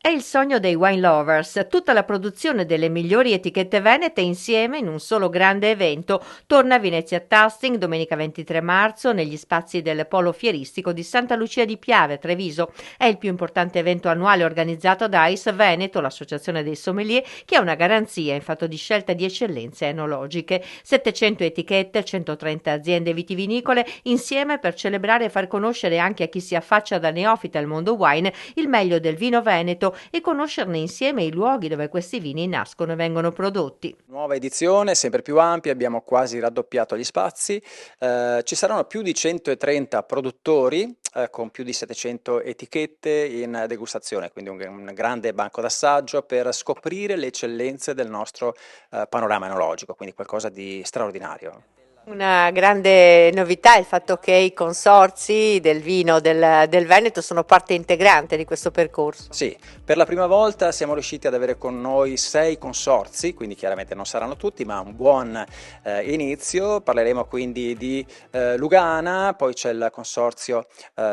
È il sogno dei wine lovers, tutta la produzione delle migliori etichette venete insieme in un solo grande evento. Torna a Venezia Tasting domenica 23 marzo negli spazi del Polo Fieristico di Santa Lucia di Piave, Treviso. È il più importante evento annuale organizzato da ICE Veneto, l'associazione dei sommelier, che ha una garanzia in fatto di scelta di eccellenze enologiche. 700 etichette, 130 aziende vitivinicole insieme per celebrare e far conoscere anche a chi si affaccia da neofita al mondo wine il meglio del vino veneto e conoscerne insieme i luoghi dove questi vini nascono e vengono prodotti. Nuova edizione, sempre più ampia, abbiamo quasi raddoppiato gli spazi, ci saranno più di 130 produttori con più di 700 etichette in degustazione, quindi un grande banco d'assaggio per scoprire le eccellenze del nostro panorama enologico, quindi qualcosa di straordinario. Una grande novità è il fatto che i consorzi del vino del Veneto sono parte integrante di questo percorso. Sì, per la prima volta siamo riusciti ad avere con noi 6 consorzi, quindi chiaramente non saranno tutti, ma un buon inizio. Parleremo quindi di Lugana, poi c'è il consorzio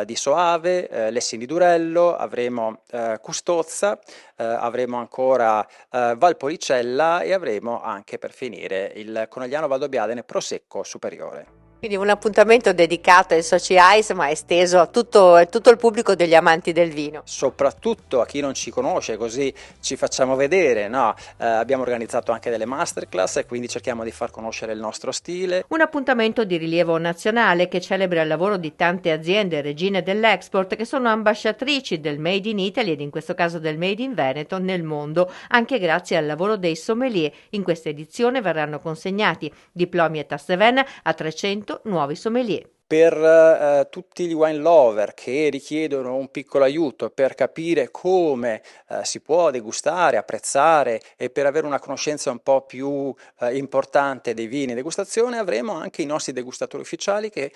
di Soave, Lessing di Durello, avremo Custozza, avremo ancora Valpolicella e avremo anche per finire il Conegliano Valdobbiadene Prosecco Superiore. Quindi un appuntamento dedicato ai soci ICE, ma esteso a tutto il pubblico degli amanti del vino. Soprattutto a chi non ci conosce, così ci facciamo vedere, no? Abbiamo organizzato anche delle masterclass e quindi cerchiamo di far conoscere il nostro stile. Un appuntamento di rilievo nazionale che celebra il lavoro di tante aziende regine dell'export che sono ambasciatrici del Made in Italy ed in questo caso del Made in Veneto nel mondo, anche grazie al lavoro dei sommelier. In questa edizione verranno consegnati diplomi e tasse Ven a 300 nuovi sommelier. Per tutti gli wine lover che richiedono un piccolo aiuto per capire come si può degustare, apprezzare e per avere una conoscenza un po' più importante dei vini in degustazione, avremo anche i nostri degustatori ufficiali che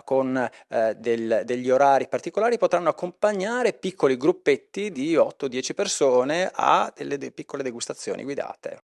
con degli orari particolari potranno accompagnare piccoli gruppetti di 8-10 persone a delle piccole degustazioni guidate.